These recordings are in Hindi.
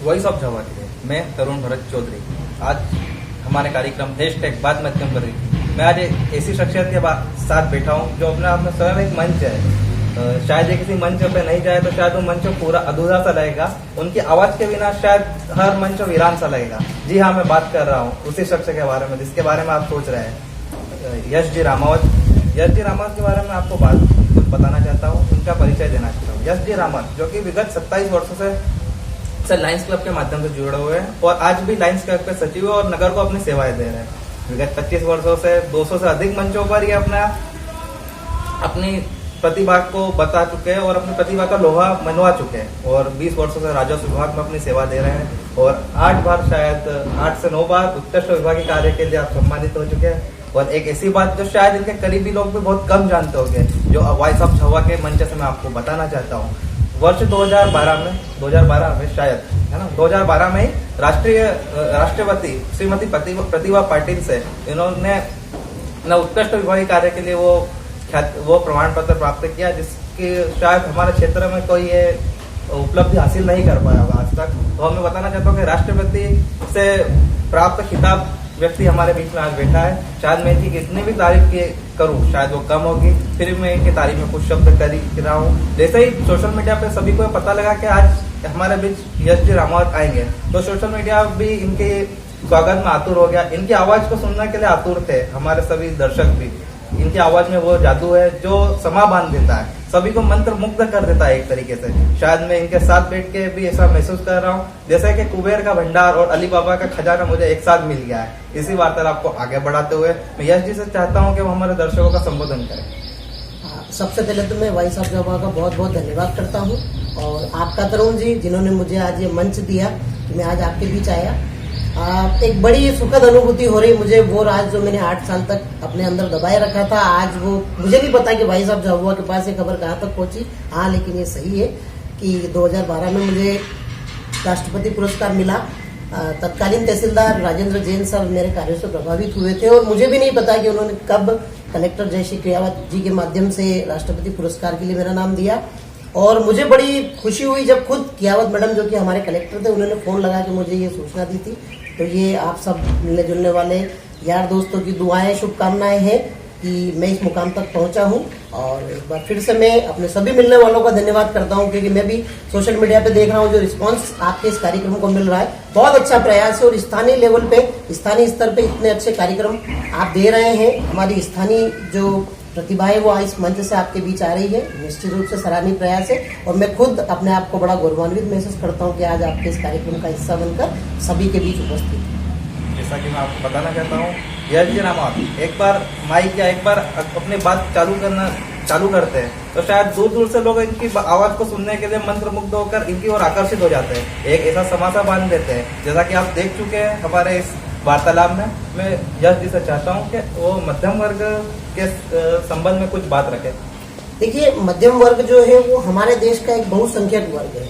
वॉइस ऑफ झावा के लिए मैं तरुण भरत चौधरी आज हमारे कार्यक्रम हैशटैग बात मध्यम कर रही थी। मैं आज एक ऐसी शख्सियत के साथ बैठा हूँ जो अपने आप में स्वयं एक मंच है। शायद ये किसी मंच पे नहीं जाए तो शायद वो मंच पूरा अधूरा सा लगेगा। उनकी आवाज के बिना शायद हर मंच वीरान सा लगेगा। जी हाँ, मैं बात कर रहा हूँ उसी शख्स के बारे में जिसके बारे में आप सोच रहे हैं, यश जी रामावत। यश जी रामावत के बारे में आपको कुछ बताना चाहता हूँ, उनका परिचय देना चाहता हूँ। यश जी रामावत जो कि विगत 27 वर्षों से लायंस क्लब के माध्यम से जुड़े हुए हैं और आज भी लायंस क्लब के सचिव और नगर को अपनी सेवाएं दे रहे हैं। विगत 25 वर्षों से 200 से अधिक मंचों पर ये अपनी प्रतिभा को बता चुके हैं और अपनी प्रतिभा का लोहा मनवा चुके हैं और 20 वर्षों से राजस्व विभाग में अपनी सेवा दे रहे हैं और 8 बार शायद 8 से 9 बार उत्कृष्ट विभागीय कार्य के लिए आप सम्मानित हो चुके हैं। और एक ऐसी बात जो शायद इनके करीबी लोग भी बहुत कम जानते होंगे, जो वॉइस ऑफ झावा के मंच से मैं आपको बताना चाहता हूँ। वर्ष 2012 में शायद है ना, 2012 में राष्ट्रपति श्रीमती प्रतिभा पाटिल से इन्होंने न उत्कृष्ट विभागीय कार्य के लिए वो प्रमाण पत्र प्राप्त किया, जिसकी शायद हमारे क्षेत्र में कोई ये उपलब्धि हासिल नहीं कर पाया होगा आज तक। तो मैं बताना चाहता हूँ कि राष्ट्रपति से प्राप्त खिताब व्यक्ति हमारे बीच में आज बैठा है। शायद मैं इनकी कितनी भी तारीफ करूं शायद वो कम होगी, फिर मैं इनकी तारीफ में कुछ शब्द कर रहा हूँ। जैसे ही सोशल मीडिया पे सभी को पता लगा कि आज हमारे बीच यश जी रामावत आएंगे तो सोशल मीडिया भी इनके स्वागत में आतुर हो गया। इनकी आवाज को सुनने के लिए आतुर थे हमारे सभी दर्शक भी। इनकी आवाज में वो जादू है जो समा बांध देता है, सभी को मंत्र मुग्ध कर देता है एक तरीके से। शायद मैं इनके साथ बैठ के भी ऐसा महसूस कर रहा हूँ जैसे कि कुबेर का भंडार और अली बाबा का खजाना मुझे एक साथ मिल गया है। इसी वार्तालाप को आगे बढ़ाते हुए मैं यश जी से चाहता हूँ कि वो हमारे दर्शकों का संबोधन करें। सबसे पहले तो मैं वॉइस ऑफ झावा का बहुत बहुत धन्यवाद करता हूँ और आपका तरुण जी जिन्होंने मुझे आज ये मंच दिया कि मैं आज आपके बीच आया। एक बड़ी सुखद अनुभूति हो रही मुझे। वो राज जो मैंने 8 साल तक अपने अंदर दबाए रखा था, आज वो मुझे नहीं पता कि वॉइस ऑफ झावा के पास ये खबर कहाँ तक पहुंची। हाँ, लेकिन ये सही है कि 2012 में मुझे राष्ट्रपति पुरस्कार मिला। तत्कालीन तहसीलदार राजेंद्र जैन सर मेरे कार्यों से प्रभावित हुए थे और मुझे भी नहीं पता कि उन्होंने कब कलेक्टर जयश्री क्रियावत जी के माध्यम से राष्ट्रपति पुरस्कार के लिए मेरा नाम दिया। और मुझे बड़ी खुशी हुई जब खुद कियावत मैडम जो कि हमारे कलेक्टर थे उन्होंने फोन लगा के मुझे ये सूचना दी थी। तो ये आप सब मिलने जुलने वाले यार दोस्तों की दुआएं शुभकामनाएं हैं कि मैं इस मुकाम तक पहुंचा हूं। और एक बार फिर से मैं अपने सभी मिलने वालों का धन्यवाद करता हूं क्योंकि मैं भी सोशल मीडिया पे देख रहा हूं जो रिस्पांस आपके इस कार्यक्रम को मिल रहा है, बहुत अच्छा प्रयास है। और स्थानीय लेवल पे, स्थानीय स्तर पे इतने अच्छे कार्यक्रम आप दे रहे हैं। हमारी स्थानीय जो प्रतिभा है वो इस मंच से आपके बीच आ रही है, निश्चित रूप से सराहनीय प्रयास है। और मैं खुद अपने आप को बड़ा गौरवान्वित महसूस करता हूँ कि आज आपके इस कार्यक्रम का हिस्सा बनकर सभी के बीच उपस्थित है। जैसा कि मैं आपको बताना चाहता हूँ, यश जी रामावत एक बार माइक या एक बार अपनी बात चालू करते हैं तो शायद दूर दूर से लोग इनकी आवाज को सुनने के लिए मंत्रमुग्ध होकर इनकी ओर आकर्षित हो जाते हैं। एक ऐसा समासा बांध देते हैं जैसा कि आप देख चुके हैं हमारे इस वार्तालाप में। मैं यश जी से चाहता हूँ कि वो मध्यम वर्ग के संबंध में कुछ बात रखें। देखिए, मध्यम वर्ग जो है वो हमारे देश का एक बहुसंख्यक वर्ग है।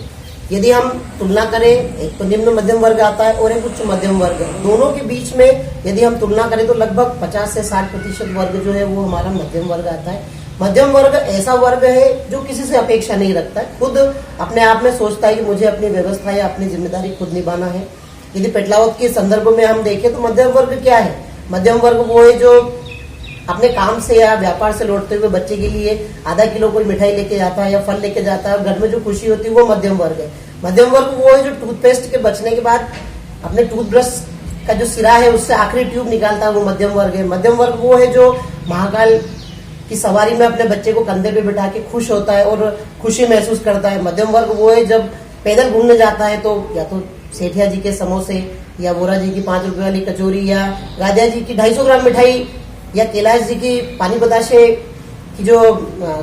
यदि हम तुलना करें, एक तो निम्न मध्यम वर्ग आता है और एक उच्च मध्यम वर्ग है। दोनों के बीच में यदि हम तुलना करें तो लगभग 50 से 60% वर्ग जो है वो हमारा मध्यम वर्ग आता है। मध्यम वर्ग ऐसा वर्ग है जो किसी से अपेक्षा नहीं रखता है, खुद अपने आप में सोचता है कि मुझे अपनी व्यवस्था या अपनी जिम्मेदारी खुद निभाना है। यदि पेटलावत के संदर्भ में हम देखें तो मध्यम वर्ग क्या है? मध्यम वर्ग वो है जो अपने काम से या व्यापार से लौटते हुए बच्चे के लिए आधा किलो कोई मिठाई लेके जाता है या फल लेके जाता है और घर में जो खुशी होती है वो मध्यम वर्ग है। मध्यम वर्ग वो है जो टूथपेस्ट के बचने के बाद अपने टूथब्रश का जो सिरा है उससे आखिरी ट्यूब निकालता है, वो मध्यम वर्ग है। मध्यम वर्ग वो है जो महाकाल की सवारी में अपने बच्चे को कंधे पे बिठा के खुश होता है और खुशी महसूस करता है। मध्यम वर्ग वो है जब पैदल घूमने जाता है तो या तो सेठिया जी के समोसे या बोरा जी की 5 रुपए वाली कचौरी या राजा जी की 250 ग्राम मिठाई या कैलाश जी की पानी बताशे की जो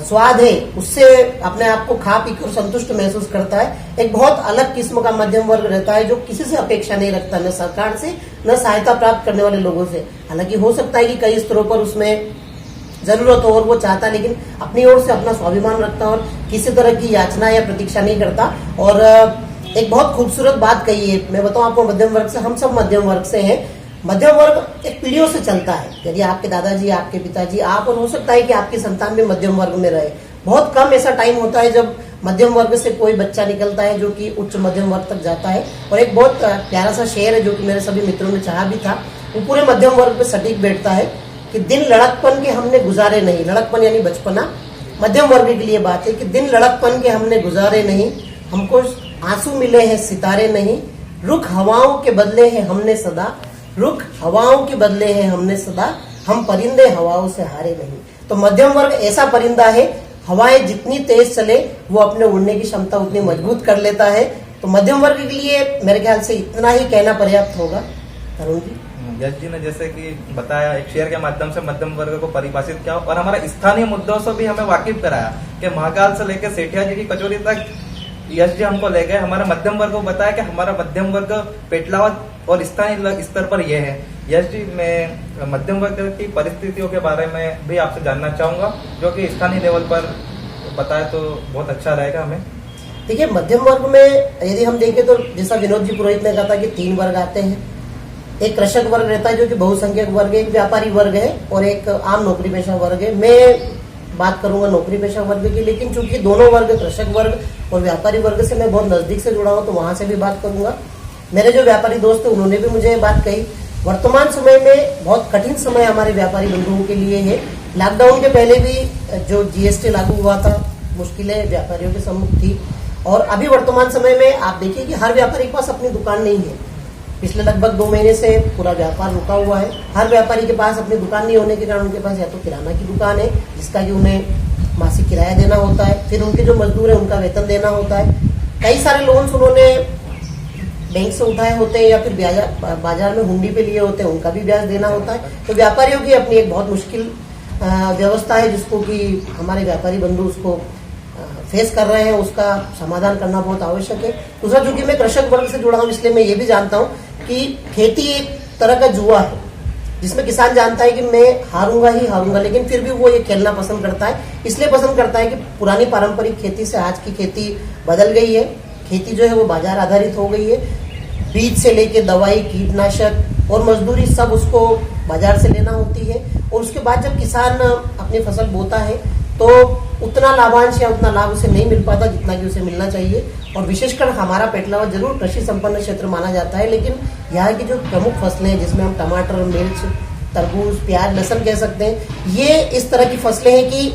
स्वाद है उससे अपने आप को खा पी कर संतुष्ट महसूस करता है। एक बहुत अलग किस्म का मध्यम वर्ग रहता है जो किसी से अपेक्षा नहीं रखता, न सरकार से न सहायता प्राप्त करने वाले लोगों से। हालांकि हो सकता है कि कई स्तरों पर उसमें जरूरत हो और वो चाहता है, लेकिन अपनी ओर से अपना स्वाभिमान रखता और किसी तरह की याचना या प्रतीक्षा नहीं करता। और एक बहुत खूबसूरत बात कही है, मैं बताऊं आपको, मध्यम वर्ग से, हम सब मध्यम वर्ग से हैं। मध्यम वर्ग एक पीढ़ियों से चलता है। यदि आपके दादाजी, आपके पिताजी, आप, और हो सकता है कि आपकी संतान भी मध्यम वर्ग में रहे। बहुत कम ऐसा टाइम होता है जब मध्यम वर्ग से कोई बच्चा निकलता है जो कि उच्च मध्यम वर्ग तक जाता है। और एक बहुत प्यारा सा शेर है जो कि मेरे सभी मित्रों ने चाहा भी था, वो पूरे मध्यम वर्ग पे सटीक बैठता है कि दिन लड़कपन के हमने गुजारे नहीं, लड़कपन यानी बचपना, मध्यम वर्ग के लिए बात है कि दिन लड़कपन के हमने गुजारे नहीं, हमको आंसू मिले हैं सितारे नहीं, रुख हवाओं के बदले हैं हमने सदा, रुख हवाओं के बदले हैं हमने सदा, हम परिंदे हवाओं से हारे नहीं। तो मध्यम वर्ग ऐसा परिंदा है, हवाएं जितनी तेज चले वो अपने उड़ने की क्षमता उतनी मजबूत कर लेता है। तो मध्यम वर्ग के लिए मेरे ख्याल से इतना ही कहना पर्याप्त होगा। तरुण जी, यश जी ने जैसे कि बताया, एक शेयर के माध्यम से मध्यम वर्ग को परिभाषित किया और हमारा स्थानीय मुद्दों से भी हमें वाकिफ कराया कि महाकाल से लेकर सेठिया जी की कचौरी तक यश जी हमको ले गए, हमारा मध्यम वर्ग को बताया कि हमारा मध्यम वर्ग पेटलावत और स्थानीय स्तर पर यह है। यश जी, मैं मध्यम वर्ग की परिस्थितियों के बारे में भी आपसे जानना चाहूंगा, जो कि स्थानीय लेवल पर बताए तो बहुत अच्छा रहेगा हमें। देखिए, मध्यम वर्ग में यदि हम देखें तो जैसा विनोद जी पुरोहित ने कहा था कि 3 वर्ग आते हैं। एक कृषक वर्ग रहता है जो कि बहुसंख्यक वर्ग है, एक व्यापारी वर्ग है और एक आम नौकरी पेशा वर्ग है। मैं बात करूंगा नौकरी पेशा वर्ग की, लेकिन चूंकि दोनों वर्ग, कृषक वर्ग और व्यापारी वर्ग से मैं बहुत नजदीक से जुड़ा हूं तो वहां से भी बात करूंगा। मेरे जो व्यापारी दोस्त है उन्होंने भी मुझे बात कही, वर्तमान समय में बहुत कठिन समय हमारे व्यापारी बंधुओं के लिए है। लॉकडाउन के पहले भी जो जीएसटी लागू हुआ था, मुश्किलें व्यापारियों के सम्मुख थी। और अभी वर्तमान समय में आप देखिए कि हर व्यापारी के पास अपनी दुकान नहीं है। पिछले लगभग 2 महीने से पूरा व्यापार रुका हुआ है। हर व्यापारी के पास अपनी दुकान नहीं होने के कारण उनके पास या तो किराना की दुकान है जिसका कि उन्हें मासिक किराया देना होता है, फिर उनके जो मजदूर है उनका वेतन देना होता है। कई सारे लोन्स उन्होंने बैंक से उठाए होते हैं या फिर बाजार में हुंडी पे लिए होते हैं, उनका भी ब्याज देना होता है। तो व्यापारियों की अपनी एक बहुत मुश्किल व्यवस्था है जिसको कि हमारे व्यापारी बंधु उसको फेस कर रहे हैं, उसका समाधान करना बहुत आवश्यक है। दूसरा, चूंकि मैं कृषक वर्ग से जुड़ा हूं इसलिए मैं ये भी जानता हूं कि खेती एक तरह का जुआ है जिसमें किसान जानता है कि मैं हारूंगा ही हारूंगा, लेकिन फिर भी वो ये खेलना पसंद करता है। इसलिए पसंद करता है कि पुरानी पारंपरिक खेती से आज की खेती बदल गई है। खेती जो है वो बाजार आधारित हो गई है। बीज से लेके दवाई, कीटनाशक और मजदूरी सब उसको बाजार से लेना होती है। और उसके बाद जब किसान अपनी फसल बोता है तो उतना लाभांश या उतना लाभ उसे नहीं मिल पाता जितना कि उसे मिलना चाहिए। और विशेषकर हमारा पेटलावत जरूर कृषि संपन्न क्षेत्र माना जाता है, लेकिन यहाँ की जो प्रमुख फसलें हैं जिसमें हम टमाटर, मिर्च, तरबूज, प्याज, लहसुन कह सकते हैं, ये इस तरह की फसलें हैं कि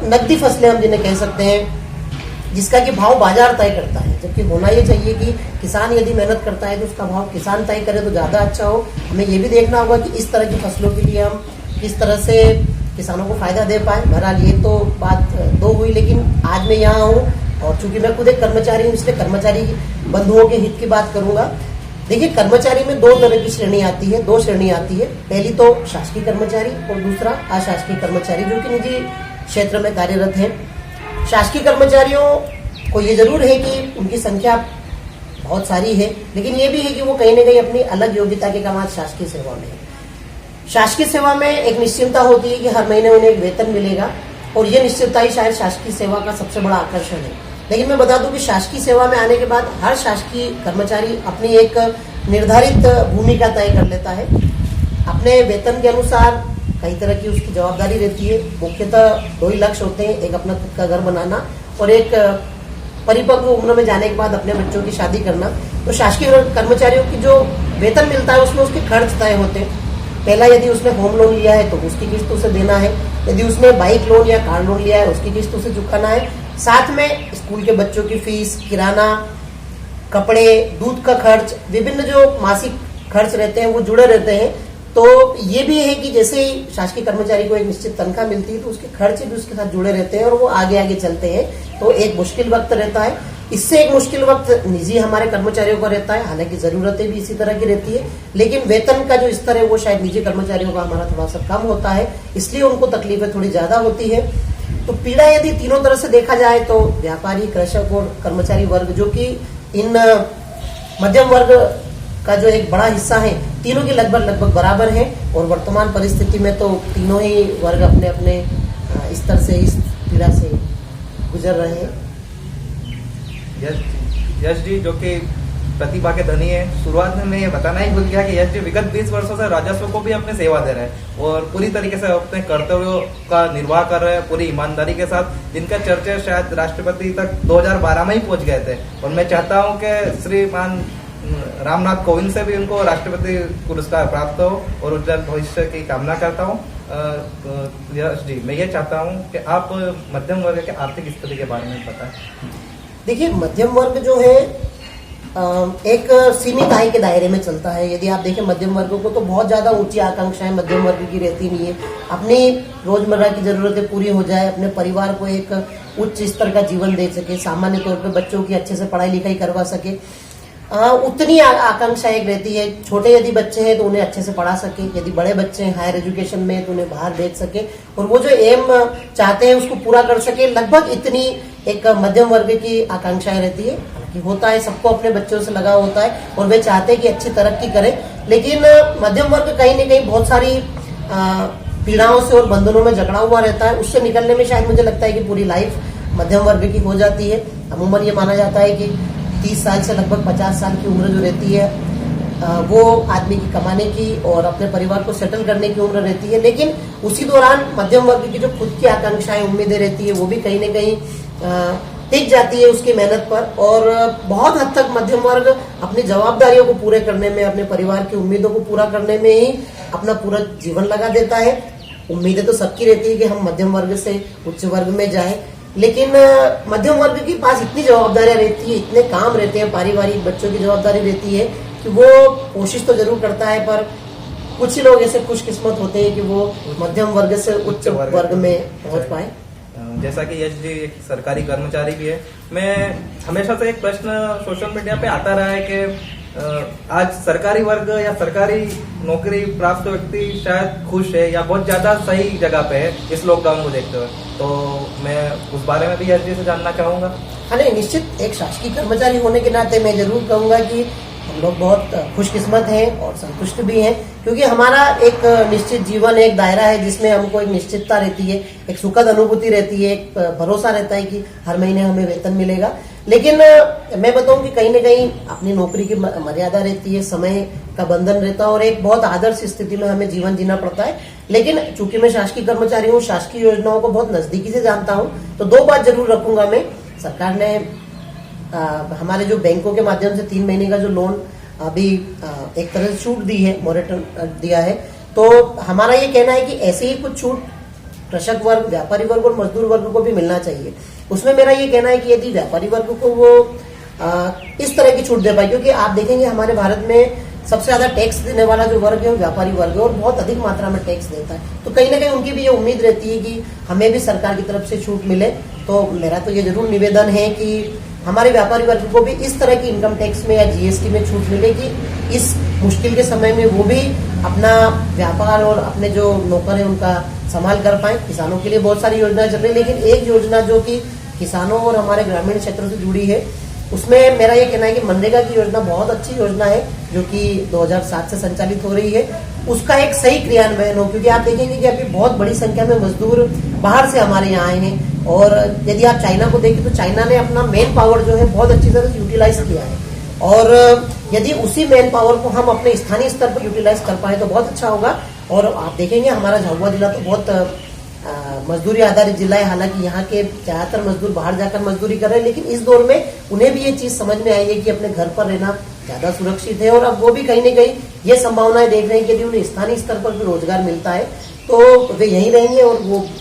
नकदी फसलें हम जिन्हें कह सकते हैं, जिसका कि भाव बाजार तय करता है। जबकि होना ये चाहिए कि किसान यदि मेहनत करता है तो उसका भाव किसान तय करे तो ज्यादा अच्छा हो। हमें ये भी देखना होगा कि इस तरह की फसलों के लिए हम किस तरह से किसानों को फायदा दे पाए। बहरहाल ये तो बात 2 हुई, लेकिन आज मैं यहाँ हूँ और चूंकि मैं खुद एक कर्मचारी हूँ इसलिए कर्मचारी बंधुओं के हित की बात करूंगा। देखिए, कर्मचारी में 2 तरह की श्रेणी आती है, 2 श्रेणी आती है। पहली तो शासकीय कर्मचारी और दूसरा अशासकीय कर्मचारी जो कि निजी क्षेत्र में कार्यरत है। शासकीय कर्मचारियों को ये जरूर है कि उनकी संख्या बहुत सारी है, लेकिन ये भी है कि वो कहीं न कहीं अपनी अलग योग्यता के काम आज शासकीय सेवा में है। शासकीय सेवा में एक निश्चिंतता होती है कि हर महीने उन्हें एक वेतन मिलेगा और ये निश्चितता ही शायद शासकीय सेवा का सबसे बड़ा आकर्षण है। लेकिन मैं बता दूं कि शासकीय सेवा में आने के बाद हर शासकीय कर्मचारी अपनी एक निर्धारित भूमिका तय कर लेता है। अपने वेतन के अनुसार कई तरह की उसकी जवाबदारी रहती है। मुख्यतः 2 ही लक्ष्य होते हैं, एक अपना खुद का घर बनाना और एक परिपक्व उम्र में जाने के बाद अपने बच्चों की शादी करना। तो शासकीय कर्मचारियों की जो वेतन मिलता है उसमें उसके खर्च तय होते हैं। पहला, यदि उसने होम लोन लिया है तो उसकी किस्त उसे देना है। यदि उसने बाइक लोन या कार लोन लिया है उसकी किस्त उसे चुकाना है। साथ में स्कूल के बच्चों की फीस, किराना, कपड़े, दूध का खर्च, विभिन्न जो मासिक खर्च रहते हैं वो जुड़े रहते हैं। तो ये भी है कि जैसे ही शासकीय कर्मचारी को एक निश्चित तनख्वाह मिलती है तो उसके खर्च भी उसके साथ जुड़े रहते हैं और वो आगे आगे चलते हैं। तो एक मुश्किल वक्त रहता है। इससे एक मुश्किल वक्त निजी हमारे कर्मचारियों को रहता है, हालांकि जरूरतें भी इसी तरह की रहती है, लेकिन वेतन का जो स्तर है वो शायद निजी कर्मचारियों का हमारा थोड़ा सा कम होता है, इसलिए उनको तकलीफें थोड़ी ज्यादा होती है। तो पीड़ा यदि तीनों तरह से देखा जाए तो व्यापारी, कृषक और कर्मचारी वर्ग जो कि इन मध्यम वर्ग का जो एक बड़ा हिस्सा है, तीनों की लगभग बराबर है। और वर्तमान परिस्थिति में तो तीनों ही वर्ग अपने अपने स्तर से इस पीड़ा से गुजर रहे हैं। यश जी, जो कि प्रतिभा के धनी है। शुरुआत में मैं ये बताना ही भूल गया कि यश जी विगत 20 वर्षों से राजस्व को भी अपने सेवा दे रहे हैं और पूरी तरीके से अपने कर्तव्यों का निर्वाह कर रहे हैं पूरी ईमानदारी के साथ, जिनका चर्चा शायद राष्ट्रपति तक 2012 में ही पहुंच गए थे। और मैं चाहता हूं कि श्रीमान रामनाथ कोविंद से भी उनको राष्ट्रपति पुरस्कार प्राप्त हो और उज्जवल भविष्य की कामना करता हूँ। यश जी, मैं ये चाहता हूँ कि आप मध्यम वर्ग के आर्थिक स्थिति के बारे में बताएं। देखिए, मध्यम वर्ग जो है एक सीमित आय के दायरे में चलता है। यदि आप देखें मध्यम वर्ग को तो बहुत ज्यादा ऊंची आकांक्षाएं मध्यम वर्ग की रहती नहीं है। अपनी रोजमर्रा की जरूरतें पूरी हो जाए, अपने परिवार को एक उच्च स्तर का जीवन दे सके, सामान्य तौर पे बच्चों की अच्छे से पढ़ाई लिखाई करवा सके, उतनी आकांक्षा एक रहती है। छोटे यदि बच्चे हैं तो उन्हें अच्छे से पढ़ा सके, यदि बड़े बच्चे हैं हायर एजुकेशन में तो उन्हें बाहर भेज सके और वो जो एम चाहते हैं उसको पूरा कर सके। लगभग इतनी एक मध्यम वर्ग की आकांक्षाएं रहती है। हालांकि होता है, सबको अपने बच्चों से लगाव होता है और वे चाहते हैं कि अच्छी तरक्की करें, लेकिन मध्यम वर्ग कहीं न कहीं बहुत सारी पीड़ाओं से और बंधनों में जकड़ा हुआ रहता है। उससे निकलने में शायद मुझे लगता है कि पूरी लाइफ मध्यम वर्ग की हो जाती है। अमूमन ये माना जाता है कि 30 साल से लगभग 50 साल की उम्र जो रहती है वो आदमी की कमाने की और अपने परिवार को सेटल करने की उम्र रहती है, लेकिन उसी दौरान मध्यम वर्ग की जो खुद की आकांक्षाएं उम्मीदें रहती है वो भी कहीं न कहीं टिक जाती है उसकी मेहनत पर। और बहुत हद तक मध्यम वर्ग अपनी जवाबदारियों को पूरे करने में, अपने परिवार की उम्मीदों को पूरा करने में ही अपना पूरा जीवन लगा देता है। उम्मीदें तो सबकी रहती है कि हम मध्यम वर्ग से उच्च वर्ग में जाए, लेकिन मध्यम वर्ग के पास इतनी जवाबदारियां रहती है, इतने काम रहते हैं, पारिवारिक बच्चों की जवाबदारी रहती है कि वो कोशिश तो जरूर करता है, पर कुछ ही लोग ऐसे खुशकिस्मत होते हैं कि वो मध्यम वर्ग से उच्च वर्ग में पहुंच पाए। जैसा कि यश जी एक सरकारी कर्मचारी भी है, मैं हमेशा से एक प्रश्न सोशल मीडिया पे आता रहा है कि आज सरकारी वर्ग या सरकारी नौकरी प्राप्त व्यक्ति शायद खुश है या बहुत ज्यादा सही जगह पे है इस लॉकडाउन को देखते हुए, तो मैं उस बारे में भी यश जी से जानना चाहूंगा। हाँ नहीं, निश्चित एक शासकीय कर्मचारी होने के नाते मैं जरूर कहूंगा कि हम लोग बहुत खुशकिस्मत हैं और संतुष्ट भी हैं, क्योंकि हमारा एक निश्चित जीवन, एक दायरा है जिसमें हमको एक निश्चितता रहती है, एक सुखद अनुभूति रहती है, एक भरोसा रहता है कि हर महीने हमें वेतन मिलेगा। लेकिन मैं बताऊं कि कहीं न कहीं अपनी नौकरी की मर्यादा रहती है, समय का बंधन रहता है और एक बहुत आदर्श स्थिति में हमें जीवन जीना पड़ता है। लेकिन चूंकि मैं शासकीय कर्मचारी हूँ, शासकीय योजनाओं को बहुत नजदीकी से जानता हूँ, तो दो बात जरूर रखूंगा मैं। सरकार ने हमारे जो बैंकों के माध्यम से 3 महीने का जो लोन अभी एक तरह से छूट दी है, मोरेटोरियम दिया है, तो हमारा ये कहना है कि ऐसे ही कुछ छूट कृषक वर्ग, व्यापारी वर्ग और मजदूर वर्ग को भी मिलना चाहिए। उसमें मेरा ये कहना है कि यदि व्यापारी वर्ग को वो इस तरह की छूट दे पाए, क्योंकि आप देखेंगे हमारे भारत में सबसे ज्यादा टैक्स देने वाला जो वर्ग है वो व्यापारी वर्ग है और बहुत अधिक मात्रा में टैक्स देता है, तो कहीं ना कहीं उनकी भी ये उम्मीद रहती है कि हमें भी सरकार की तरफ से छूट मिले। तो मेरा तो ये जरूर निवेदन है कि हमारे व्यापारी वर्ग को भी इस तरह की इनकम टैक्स में या जीएसटी में छूट मिले कि इस मुश्किल के समय में वो भी अपना व्यापार और अपने जो नौकर है उनका संभाल कर पाए। किसानों के लिए बहुत सारी योजनाएं चल रही है, लेकिन एक योजना जो कि किसानों और हमारे ग्रामीण क्षेत्रों से जुड़ी है, उसमें मेरा ये कहना है कि मनरेगा की योजना बहुत अच्छी योजना है जो कि 2007 से संचालित हो रही है। उसका एक सही क्रियान्वयन हो, क्योंकि आप देखेंगे कि अभी बहुत बड़ी संख्या में मजदूर बाहर से हमारे यहाँ आए हैं और यदि आप चाइना को देखें तो चाइना ने अपना मेन पावर जो है बहुत अच्छी तरह से यूटिलाइज किया है, और यदि उसी मेन पावर को हम अपने स्थानीय स्तर पर यूटिलाइज कर पाए तो बहुत अच्छा होगा। और आप देखेंगे हमारा झाबुआ जिला तो बहुत मजदूरी आधारित जिला है, हालांकि यहाँ के ज्यादातर मजदूर बाहर जाकर मजदूरी कर रहे हैं, लेकिन इस दौर में उन्हें भी ये चीज समझ में आई है कि अपने घर पर रहना ज्यादा सुरक्षित है, और अब वो भी कहीं न कहीं ये संभावनाएं देख रहे हैं कि यदि उन्हें स्थानीय स्तर पर भी रोजगार मिलता है तो वे यहीं रहेंगे और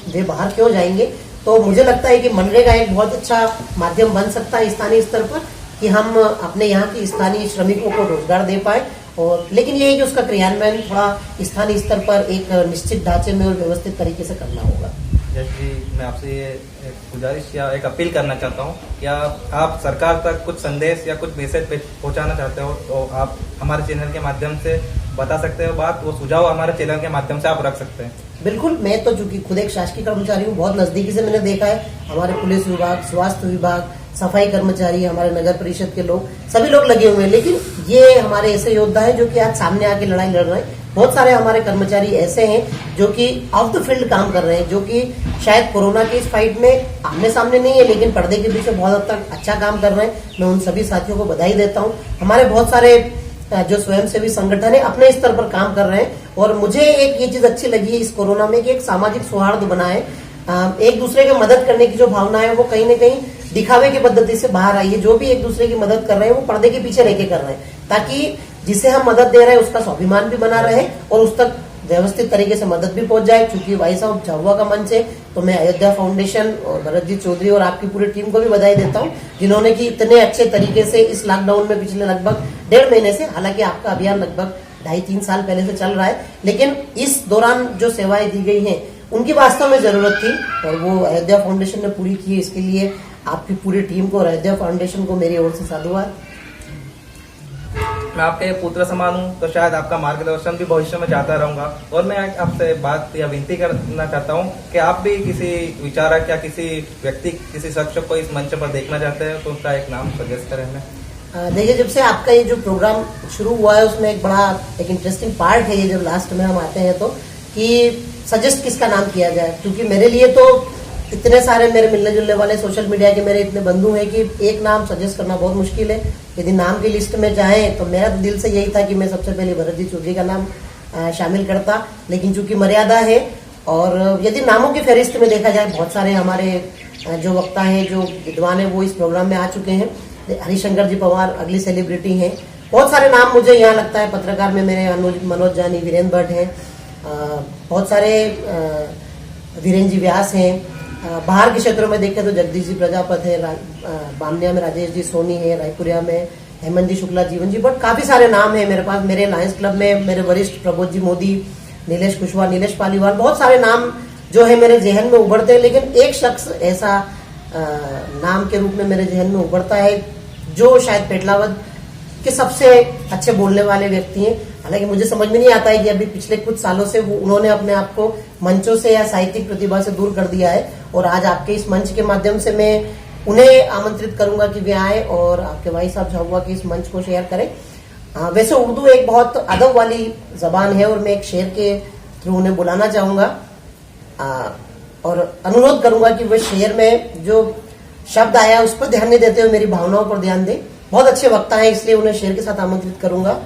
वे बाहर क्यों जाएंगे। तो मुझे लगता है कि मनरेगा एक बहुत अच्छा माध्यम बन सकता है स्थानीय स्तर पर कि हम अपने यहाँ की स्थानीय श्रमिकों को रोजगार दे पाए, और लेकिन ये है कि उसका क्रियान्वयन थोड़ा स्थानीय स्तर पर एक निश्चित ढांचे में और व्यवस्थित तरीके से करना होगा। यश जी, मैं आपसे ये एक गुजारिश या एक अपील करना चाहता हूँ, क्या आप सरकार तक कुछ संदेश या कुछ मैसेज पहुँचाना चाहते हो तो आप हमारे चैनल के माध्यम से बता सकते हो बात, वो सुझाव हमारे चैनल के माध्यम से आप रख सकते हैं। बिल्कुल, मैं तो चूंकि खुद एक शासकीय कर्मचारी हूँ, बहुत नजदीकी से मैंने देखा है हमारे पुलिस विभाग, स्वास्थ्य विभाग, सफाई कर्मचारी, हमारे नगर परिषद के लोग, सभी लोग लगे हुए हैं, लेकिन ये हमारे ऐसे योद्धा है जो कि आज सामने आके लड़ाई लड़ रहे हैं। बहुत सारे हमारे कर्मचारी ऐसे हैं जो कि ऑफ द फील्ड काम कर रहे हैं, जो कि शायद कोरोना की इस फाइट में आमने सामने नहीं है, लेकिन पर्दे के पीछे बहुत हद तक अच्छा काम कर रहे हैं। मैं उन सभी साथियों को बधाई देता हूं। हमारे बहुत सारे जो स्वयंसेवी संगठन है अपने स्तर पर काम कर रहे हैं, और मुझे एक ये चीज अच्छी लगी है इस कोरोना में कि एक सामाजिक सौहार्द बना है। एक दूसरे की मदद करने की जो भावना है वो कहीं न कहीं दिखावे की पद्धति से बाहर आई है। जो भी एक दूसरे की मदद कर रहे हैं वो पर्दे के पीछे रह के कर रहे हैं, ताकि जिसे हम मदद दे रहे हैं उसका स्वाभिमान भी बना रहे और उस तक व्यवस्थित तरीके से मदद भी पहुंच जाए। क्योंकि भाई साहब झाबुआ का मंच है, तो मैं अयोध्या फाउंडेशन और भरत जी चौधरी और आपकी पूरी टीम को भी बधाई देता हूं, जिन्होंने कि इतने अच्छे तरीके से इस लॉकडाउन में पिछले लगभग 1.5 महीने से, हालांकि आपका अभियान लगभग 2.5-3 साल पहले से चल रहा है, लेकिन इस दौरान जो सेवाएं दी गई हैं उनकी वास्तव में जरूरत थी और वो अयोध्या फाउंडेशन ने पूरी की है। इसके लिए आपकी पूरी टीम को और अयोध्या फाउंडेशन को मेरी ओर से साधुवाद। मैं आपके पुत्र समान हूँ, तो शायद आपका मार्गदर्शन भी भविष्य में चाहता रहूंगा। और मैं आपसे बात या विनती करना चाहता हूँ कि आप भी किसी विचारक या किसी व्यक्ति, किसी शख्स को इस मंच पर देखना चाहते हैं तो उसका एक नाम सजेस्ट करें हमें। देखिए, जब से आपका ये जो प्रोग्राम शुरू हुआ है उसमें एक इंटरेस्टिंग पार्ट है ये, जब लास्ट में हम आते हैं तो कि सजेस्ट किसका नाम किया जाए। क्योंकि मेरे लिए तो इतने सारे मेरे मिलने जुलने वाले सोशल मीडिया के मेरे इतने बंधु हैं कि एक नाम सजेस्ट करना बहुत मुश्किल है। यदि नाम की लिस्ट में जाए तो मेरा तो दिल से यही था कि मैं सबसे पहले भरत जी चौधरी का नाम शामिल करता, लेकिन चूंकि मर्यादा है और यदि नामों की फहरिस्त में देखा जाए, बहुत सारे हमारे जो वक्ता हैं, जो विद्वान हैं, वो इस प्रोग्राम में आ चुके हैं। हरिशंकर जी पवार अगली सेलिब्रिटी हैं। बहुत सारे नाम मुझे यहाँ लगता है, पत्रकार में मेरे मनोज जानी, वीरेंद्र भट्ट हैं, बहुत सारे वीरेंद्र जी व्यास हैं। बाहर के क्षेत्रों में देखें तो जगदीश जी प्रजापत है, बामनिया में राजेश जी सोनी है, रायपुरिया में हेमंत जी शुक्ला, जीवन जी, बट काफी सारे नाम है मेरे पास। मेरे लायंस क्लब में मेरे वरिष्ठ प्रबोध जी मोदी, नीलेश कुशवाहा, नीलेश पालीवाल, बहुत सारे नाम जो है मेरे जहन में उभरते हैं। लेकिन एक शख्स ऐसा नाम के रूप में मेरे जहन में उभरता है जो शायद पेटलावद के सबसे अच्छे बोलने वाले व्यक्ति हैं। हालांकि मुझे समझ में नहीं आता है कि अभी पिछले कुछ सालों से उन्होंने अपने आप को मंचों से या साहित्यिक प्रतिभा से दूर कर दिया है, और आज आपके इस मंच के माध्यम से मैं उन्हें आमंत्रित करूंगा कि वे आए और आपके भाई साहब झाबुआ के इस मंच को शेयर करें। वैसे उर्दू एक बहुत अदब वाली जबान है और मैं एक शेर के थ्रू उन्हें बुलाना चाहूंगा और अनुरोध करूंगा कि वे शेर में जो शब्द आया उस पर ध्यान नहीं देते हुए मेरी भावनाओं पर ध्यान दें। बहुत अच्छे वक्ता हैं, इसलिए उन्हें शेर के साथ आमंत्रित करूंगा।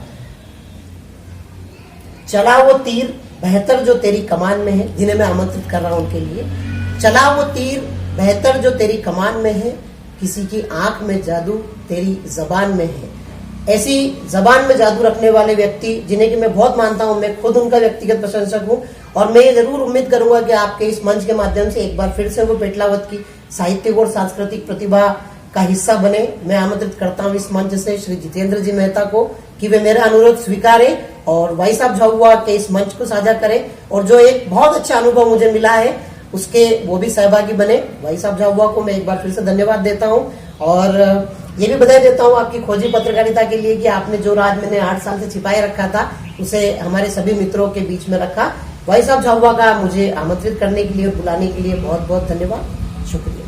चला वो तीर बेहतर जो तेरी कमान में है, जिन्हें मैं आमंत्रित कर रहा हूं उनके लिए। चला वो तीर बेहतर जो तेरी कमान में है, किसी की आंख में जादू तेरी जबान में है। ऐसी जबान में जादू रखने वाले व्यक्ति जिन्हें कि मैं बहुत मानता हूं, मैं खुद उनका व्यक्तिगत प्रशंसक हूं, और मैं ये जरूर उम्मीद करूंगा कि आपके इस मंच के माध्यम से एक बार फिर से वो पेटलावद की साहित्यिक और सांस्कृतिक प्रतिभा का हिस्सा बने। मैं आमंत्रित करता हूं इस मंच से श्री जितेंद्र जी मेहता को कि वे मेरा अनुरोध स्वीकारें और भाई साहब झाबुआ के इस मंच को साझा करें, और जो एक बहुत अच्छा अनुभव मुझे मिला है उसके वो भी सहभागी बने। भाई साहब झाबुआ को मैं एक बार फिर से धन्यवाद देता हूं और ये भी बधाई देता हूं आपकी खोजी पत्रकारिता के लिए कि आपने जो राज मैंने 8 साल से छिपाए रखा था उसे हमारे सभी मित्रों के बीच में रखा। भाई साहब झाबुआ का मुझे आमंत्रित करने के लिए और बुलाने के लिए बहुत बहुत धन्यवाद, शुक्रिया।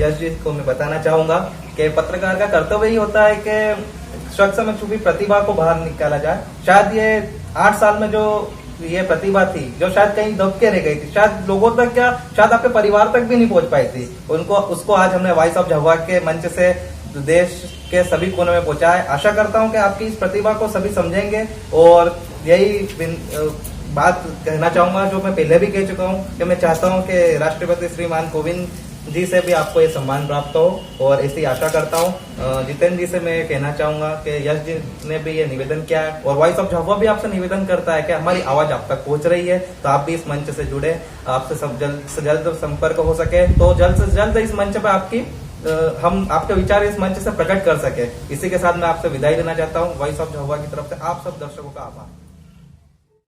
यश जी को मैं बताना चाहूंगा कि पत्रकार का कर्तव्य ही होता है कि शख्स में छुपी प्रतिभा को बाहर निकाला जाए। शायद ये 8 साल में जो ये प्रतिभा थी जो शायद कहीं दब के रह गई थी, शायद लोगों तक क्या, शायद आपके परिवार तक भी नहीं पहुंच पाई थी, उसको आज हमने भाई साहब झाबुआ के मंच से देश के सभी कोने में पहुंचा है। आशा करता हूं कि आपकी इस प्रतिभा को सभी समझेंगे, और यही बात कहना चाहूंगा जो मैं पहले भी कह चुका हूं कि मैं चाहता हूं कि राष्ट्रपति श्रीमान कोविंद जी से भी आपको ये सम्मान प्राप्त हो, और ऐसी आशा करता हूँ। जितेंद्र जी से मैं कहना चाहूंगा कि यश जी ने भी ये निवेदन किया है, और वॉइस ऑफ झाबुआ भी आपसे निवेदन करता है कि हमारी आवाज आप तक पहुंच रही है, तो आप भी इस मंच से जुड़े, आपसे सब जल्द से जल्द संपर्क हो सके तो जल्द से जल्द इस मंच पर आपकी हम आपके विचार इस मंच से प्रकट कर सके। इसी के साथ मैं आपसे विदाई लेना चाहता हूँ। वॉइस ऑफ झाबुआ की तरफ से आप सब दर्शकों का आभार।